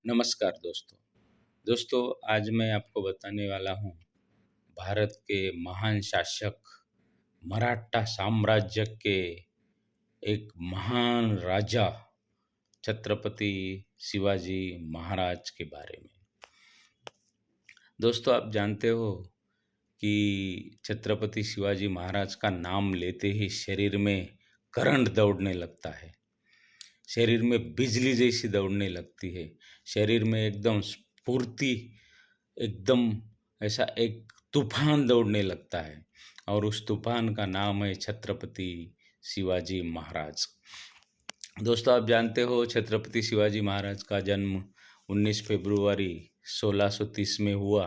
नमस्कार दोस्तों। दोस्तों, आज मैं आपको बताने वाला हूँ भारत के महान शासक मराठा साम्राज्य के एक महान राजा छत्रपति शिवाजी महाराज के बारे में। दोस्तों, आप जानते हो कि छत्रपति शिवाजी महाराज का नाम लेते ही शरीर में करंट दौड़ने लगता है। शरीर में बिजली जैसी दौड़ने लगती है। शरीर में एकदम स्फूर्ति, एकदम ऐसा एक तूफान दौड़ने लगता है और उस तूफान का नाम है छत्रपति शिवाजी महाराज। दोस्तों, आप जानते हो छत्रपति शिवाजी महाराज का जन्म 19 फरवरी 1630 में हुआ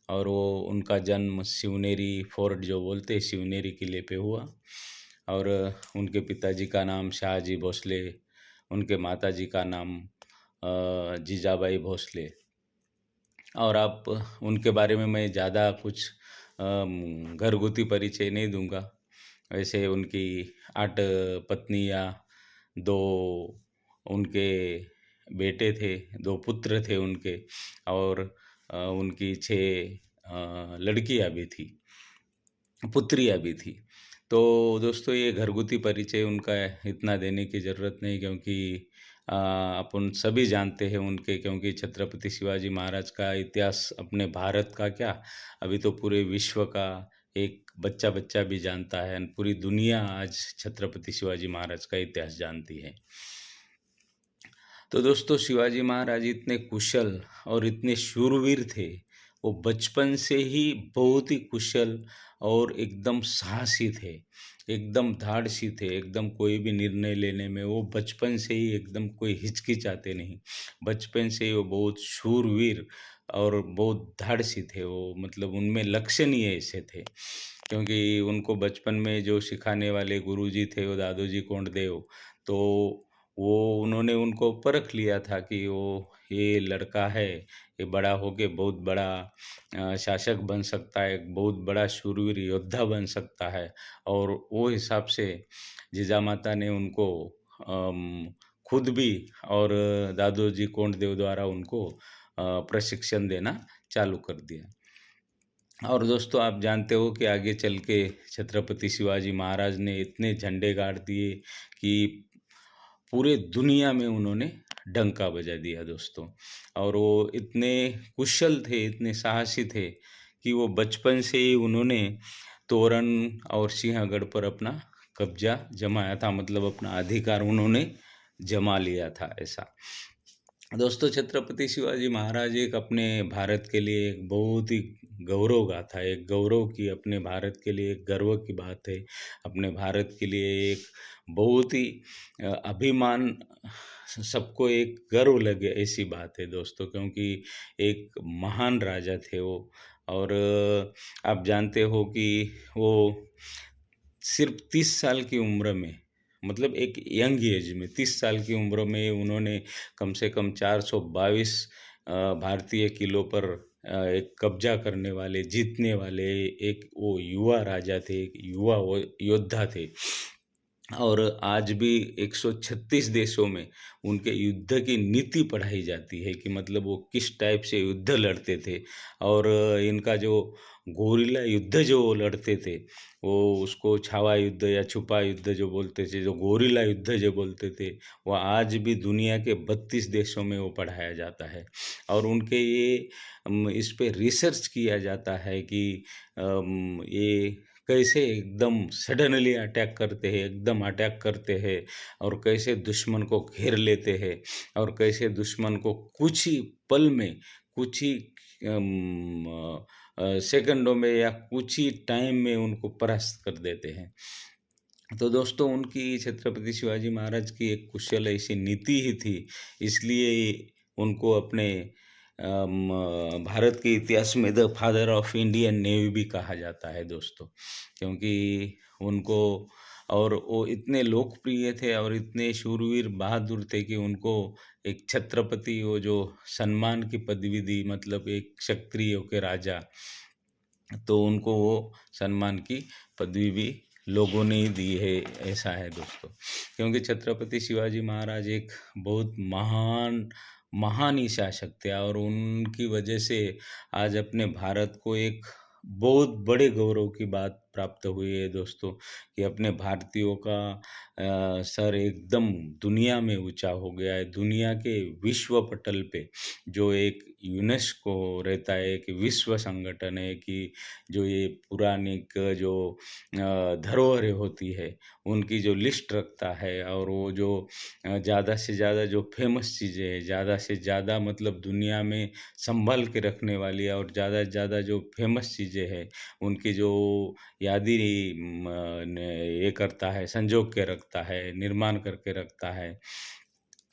और वो उनका जन्म शिवनेरी फोर्ट जो बोलते हैं शिवनेरी किले पे हुआ। और उनके पिताजी का नाम शाहजी भोसले, उनके माताजी का नाम जीजाबाई भोसले। और आप उनके बारे में मैं ज़्यादा कुछ घरगुती परिचय नहीं दूंगा। वैसे उनकी 8 पत्नियाँ, 2 उनके बेटे थे, 2 पुत्र थे उनके और उनकी 6 लड़कियाँ भी थी, पुत्रियाँ भी थी। तो दोस्तों, ये घरगुती परिचय उनका इतना देने की ज़रूरत नहीं, क्योंकि अपन सभी जानते हैं उनके, क्योंकि छत्रपति शिवाजी महाराज का इतिहास अपने भारत का क्या, अभी तो पूरे विश्व का एक बच्चा-बच्चा भी जानता है। पूरी दुनिया आज छत्रपति शिवाजी महाराज का इतिहास जानती है। तो दोस्तों, शिवाजी महाराज इतने कुशल और इतने शूरवीर थे। वो बचपन से ही बहुत ही कुशल और एकदम साहसी थे, एकदम धाड़सी थे, एकदम कोई भी निर्णय लेने में वो बचपन से ही एकदम कोई हिचकिचाते नहीं। बचपन से ही वो बहुत शूरवीर और बहुत धाड़सी थे। वो मतलब उनमें लक्षण ही ऐसे थे, क्योंकि उनको बचपन में जो सिखाने वाले गुरुजी थे वो दादोजी कोंडदेव, तो वो उन्होंने उनको परख लिया था कि वो ये लड़का है, ये बड़ा होके बहुत बड़ा शासक बन सकता है, एक बहुत बड़ा शूरवीर योद्धा बन सकता है। और वो हिसाब से जीजामाता ने उनको खुद भी और दादोजी कोंडदेव द्वारा उनको प्रशिक्षण देना चालू कर दिया। और दोस्तों, आप जानते हो कि आगे चल के छत्रपति शिवाजी महाराज ने इतने झंडे गाड़ दिए कि पूरे दुनिया में उन्होंने डंका बजा दिया दोस्तों। और वो इतने कुशल थे, इतने साहसी थे कि वो बचपन से ही उन्होंने तोरण और सिंहगढ़ पर अपना कब्जा जमाया था, मतलब अपना अधिकार उन्होंने जमा लिया था ऐसा। दोस्तों, छत्रपति शिवाजी महाराज एक अपने भारत के लिए एक बहुत ही गौरव गाथा है, एक गौरव की अपने भारत के लिए एक गर्व की बात है। अपने भारत के लिए एक बहुत ही अभिमान, सबको एक गर्व लगे ऐसी बात है दोस्तों, क्योंकि एक महान राजा थे वो। और आप जानते हो कि वो सिर्फ 30 साल की उम्र में, मतलब एक यंग एज में 30 साल की उम्र में उन्होंने कम से कम 422 भारतीय किलों पर एक कब्जा करने वाले, जीतने वाले एक वो युवा राजा थे, एक युवा वो योद्धा थे। और आज भी 136 देशों में उनके युद्ध की नीति पढ़ाई जाती है कि मतलब वो किस टाइप से युद्ध लड़ते थे। और इनका जो गोरिल्ला युद्ध जो वो लड़ते थे, वो उसको छावा युद्ध या छुपा युद्ध जो बोलते थे, जो गोरिल्ला युद्ध जो बोलते थे, वो आज भी दुनिया के 32 देशों में वो पढ़ाया जाता है। और उनके ये इस पे रिसर्च किया जाता है कि ये कैसे एकदम सडनली अटैक करते हैं, एकदम अटैक करते हैं और कैसे दुश्मन को घेर लेते हैं और कैसे दुश्मन को कुछ ही पल में, कुछ ही सेकंडों में या कुछ ही टाइम में उनको परास्त कर देते हैं। तो दोस्तों, उनकी छत्रपति शिवाजी महाराज की एक कुशल ऐसी नीति ही थी, इसलिए उनको अपने भारत के इतिहास में the father of Indian navy भी कहा जाता है दोस्तों, क्योंकि उनको, और वो इतने लोकप्रिय थे और इतने शूरवीर बहादुर थे कि उनको एक छत्रपति, वो जो सम्मान की पदवी दी, मतलब एक क्षत्रियों के राजा, तो उनको वो सम्मान की पदवी भी लोगों ने ही दी है, ऐसा है दोस्तों। क्योंकि छत्रपति शिवाजी महाराज एक बहुत महान महान ही शासक थे और उनकी वजह से आज अपने भारत को एक बहुत बड़े गौरव की बात प्राप्त हुई है दोस्तों, कि अपने भारतीयों का सर एकदम दुनिया में ऊंचा हो गया है। दुनिया के विश्व पटल पे जो एक यूनेस्को रहता है, कि विश्व संगठन है, कि जो ये पुरानिक जो धरोहरें होती है उनकी जो लिस्ट रखता है, और वो जो ज़्यादा से ज़्यादा जो फेमस चीज़ें हैं, ज़्यादा से ज़्यादा मतलब दुनिया में संभाल के रखने वाली और ज़्यादा से ज़्यादा जो फेमस चीज़ें हैं, उनकी जो यादी ये करता है, संजो के रखता है, निर्माण करके रखता है।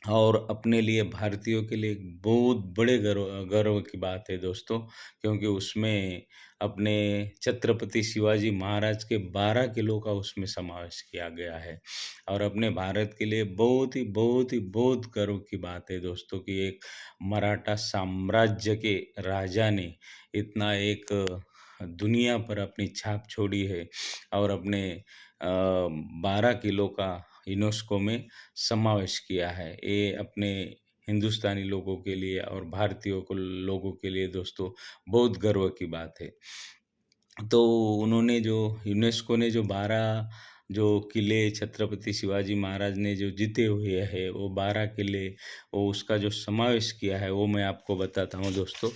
और अपने लिए भारतीयों के लिए एक बहुत बड़े गर्व गर्व की बात है दोस्तों, क्योंकि उसमें अपने छत्रपति शिवाजी महाराज के 12 किलो का उसमें समावेश किया गया है। और अपने भारत के लिए बहुत गर्व की बात है दोस्तों, कि एक मराठा साम्राज्य के राजा ने इतना एक दुनिया पर अपनी छाप छोड़ी है, और अपने 12 किलो का यूनेस्को में समावेश किया है। ये अपने हिंदुस्तानी लोगों के लिए और भारतीयों को लोगों के लिए दोस्तों बहुत गर्व की बात है। तो उन्होंने जो यूनेस्को ने जो 12 जो किले छत्रपति शिवाजी महाराज ने जो जीते हुए हैं, वो 12 किले, वो उसका जो समावेश किया है वो मैं आपको बताता हूँ दोस्तों।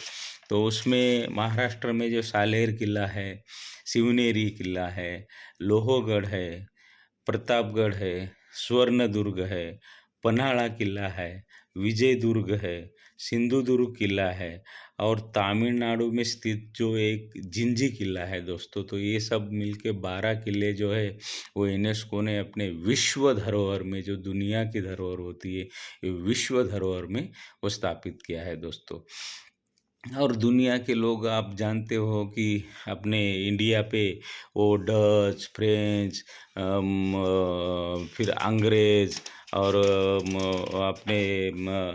तो उसमें महाराष्ट्र में जो सालेर किला है, शिवनेरी किला है, लोहगढ़ है, प्रतापगढ़ है, स्वर्णदुर्ग है, पन्हाळा किला है, विजयदुर्ग है, सिंधुदुर्ग किला है, और तमिलनाडु में स्थित जो एक जिंजी किला है दोस्तों। तो ये सब मिलके 12 किले जो है वो यूनेस्को ने अपने विश्व धरोहर में, जो दुनिया की धरोहर होती है, ये विश्व धरोहर में वो स्थापित किया है दोस्तों। और दुनिया के लोग आप जानते हो कि अपने इंडिया पे वो डच, फ्रेंच, फिर अंग्रेज़, और अपने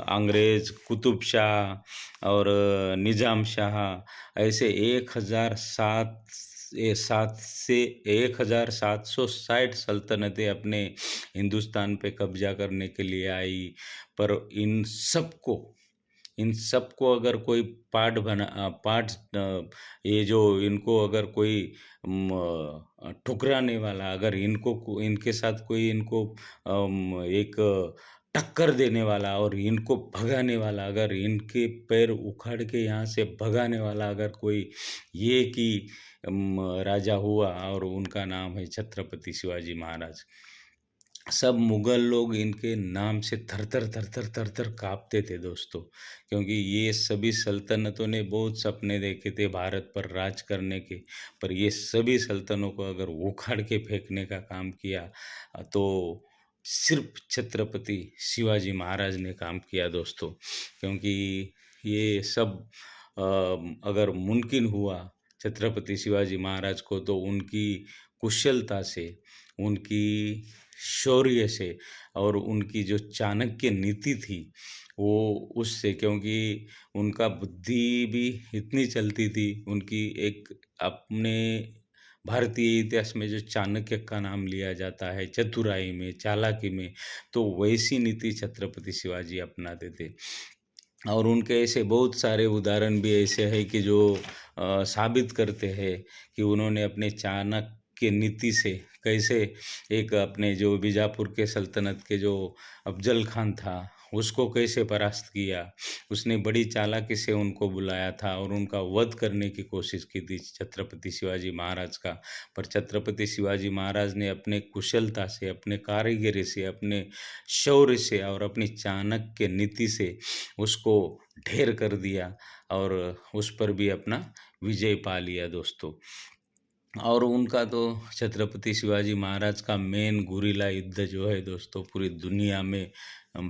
अंग्रेज़ कुतुब शाह और निज़ाम शाह, ऐसे 7 से 1760 सल्तनतें अपने हिंदुस्तान पे कब्जा करने के लिए आई। पर इन सबको अगर कोई ये जो इनको अगर कोई ठुकराने वाला, अगर इनके साथ कोई इनको एक टक्कर देने वाला और इनको भगाने वाला, अगर इनके पैर उखाड़ के यहाँ से भगाने वाला अगर कोई ये कि राजा हुआ, और उनका नाम है छत्रपति शिवाजी महाराज। सब मुगल लोग इनके नाम से थर-थर काँपते थे दोस्तों, क्योंकि ये सभी सल्तनतों ने बहुत सपने देखे थे भारत पर राज करने के, पर ये सभी सल्तनों को अगर उखाड़ के फेंकने का काम किया, तो सिर्फ छत्रपति शिवाजी महाराज ने काम किया दोस्तों। क्योंकि ये सब अगर मुमकिन हुआ छत्रपति शिवाजी महाराज को, तो उनकी कुशलता से, उनकी शौर्य से, और उनकी जो चाणक्य नीति थी वो उससे, क्योंकि उनका बुद्धि भी इतनी चलती थी, उनकी एक अपने भारतीय इतिहास में जो चाणक्य का नाम लिया जाता है चतुराई में, चालाकी में, तो वैसी नीति छत्रपति शिवाजी अपनाते थे। और उनके ऐसे बहुत सारे उदाहरण भी ऐसे हैं कि जो साबित करते हैं कि उन्होंने अपने चाणक्य नीति से कैसे एक अपने जो बीजापुर के सल्तनत के जो अफजल खान था, उसको कैसे परास्त किया। उसने बड़ी चालाकी से उनको बुलाया था और उनका वध करने की कोशिश की थी छत्रपति शिवाजी महाराज का। पर छत्रपति शिवाजी महाराज ने अपने कुशलता से, अपने कारीगरी से, अपने शौर्य से और अपनी चाणक्य नीति से उसको ढेर कर दिया, और उस पर भी अपना विजय पा लिया दोस्तों। और उनका तो छत्रपति शिवाजी महाराज का मेन गुरिल्ला युद्ध जो है दोस्तों, पूरी दुनिया में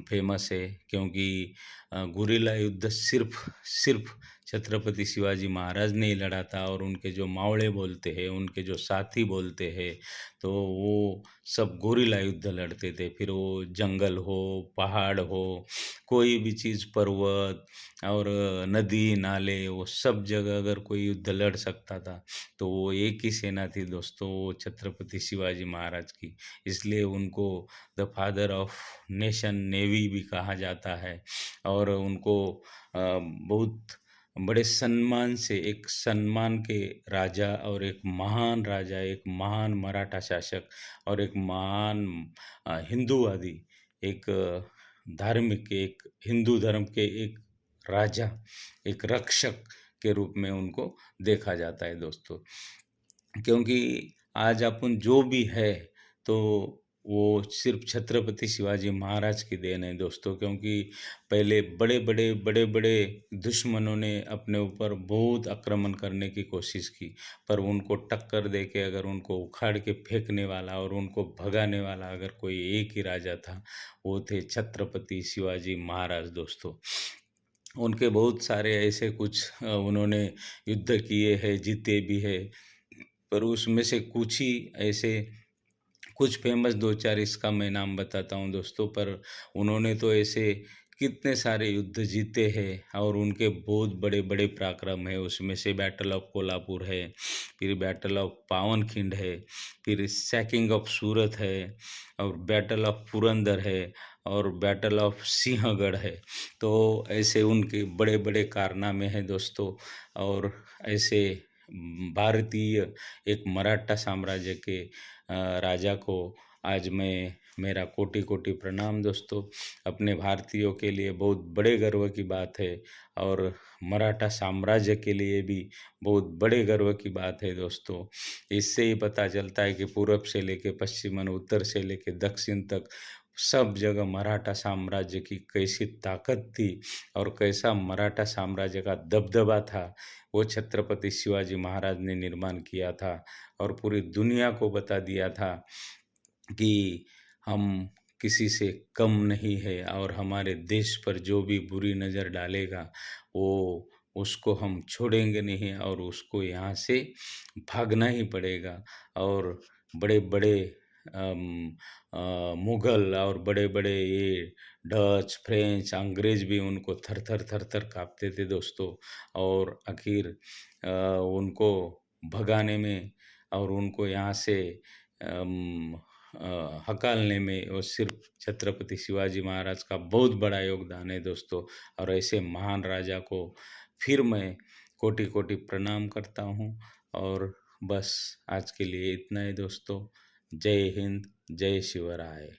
फेमस है, क्योंकि गुरिल्ला युद्ध सिर्फ छत्रपति शिवाजी महाराज ने ही लड़ा था। और उनके जो मावड़े बोलते हैं, उनके जो साथी बोलते हैं, तो वो सब गोरिल्ला युद्ध लड़ते थे। फिर वो जंगल हो, पहाड़ हो, कोई भी चीज़, पर्वत और नदी, नाले, वो सब जगह अगर कोई युद्ध लड़ सकता था, तो वो एक ही सेना थी दोस्तों, वो छत्रपति शिवाजी महाराज की। इसलिए उनको the father of nation navy भी कहा जाता है। और उनको बहुत बड़े सम्मान से, एक सम्मान के राजा और एक महान राजा, एक महान मराठा शासक और एक महान हिंदूवादी, एक धार्मिक, एक हिंदू धर्म के एक राजा, एक रक्षक के रूप में उनको देखा जाता है दोस्तों। क्योंकि आज अपन जो भी है, तो वो सिर्फ छत्रपति शिवाजी महाराज की देन है दोस्तों। क्योंकि पहले बड़े-बड़े दुश्मनों ने अपने ऊपर बहुत आक्रमण करने की कोशिश की, पर उनको टक्कर दे के, अगर उनको उखाड़ के फेंकने वाला और उनको भगाने वाला अगर कोई एक ही राजा था, वो थे छत्रपति शिवाजी महाराज दोस्तों। उनके बहुत सारे ऐसे कुछ उन्होंने युद्ध किए हैं, जीते भी हैं, पर उसमें से कुछ ही ऐसे कुछ फेमस 2-4 इसका मैं नाम बताता हूँ दोस्तों। पर उन्होंने तो ऐसे कितने सारे युद्ध जीते हैं और उनके बहुत बड़े-बड़े पराक्रम हैं। उसमें से बैटल ऑफ कोल्हापुर है, फिर बैटल ऑफ पावनखिंड है, फिर सैकिंग ऑफ सूरत है, और बैटल ऑफ पुरंदर है, और बैटल ऑफ सिंहगढ़ है। तो ऐसे उनके बड़े-बड़े कारनामे हैं दोस्तों। और ऐसे भारतीय एक मराठा साम्राज्य के राजा को आज मैं, मेरा कोटि-कोटि प्रणाम दोस्तों। अपने भारतीयों के लिए बहुत बड़े गर्व की बात है, और मराठा साम्राज्य के लिए भी बहुत बड़े गर्व की बात है दोस्तों। इससे ही पता चलता है कि पूरब से लेके पश्चिम और उत्तर से लेके दक्षिण तक सब जगह मराठा साम्राज्य की कैसी ताकत थी और कैसा मराठा साम्राज्य का दबदबा था, वो छत्रपति शिवाजी महाराज ने निर्माण किया था। और पूरी दुनिया को बता दिया था कि हम किसी से कम नहीं है, और हमारे देश पर जो भी बुरी नज़र डालेगा, वो उसको हम छोड़ेंगे नहीं, और उसको यहाँ से भागना ही पड़ेगा। और बड़े-बड़े मुग़ल और बड़े-बड़े ये डच, फ्रेंच, अंग्रेज़ भी उनको थर-थर, थर-थर काँपते थे दोस्तों। और आखिर उनको भगाने में और उनको यहाँ से हकालने में वो सिर्फ छत्रपति शिवाजी महाराज का बहुत बड़ा योगदान है दोस्तों। और ऐसे महान राजा को फिर मैं कोटि-कोटि प्रणाम करता हूँ। और बस आज के लिए इतना ही दोस्तों। जय हिंद, जय शिवराय।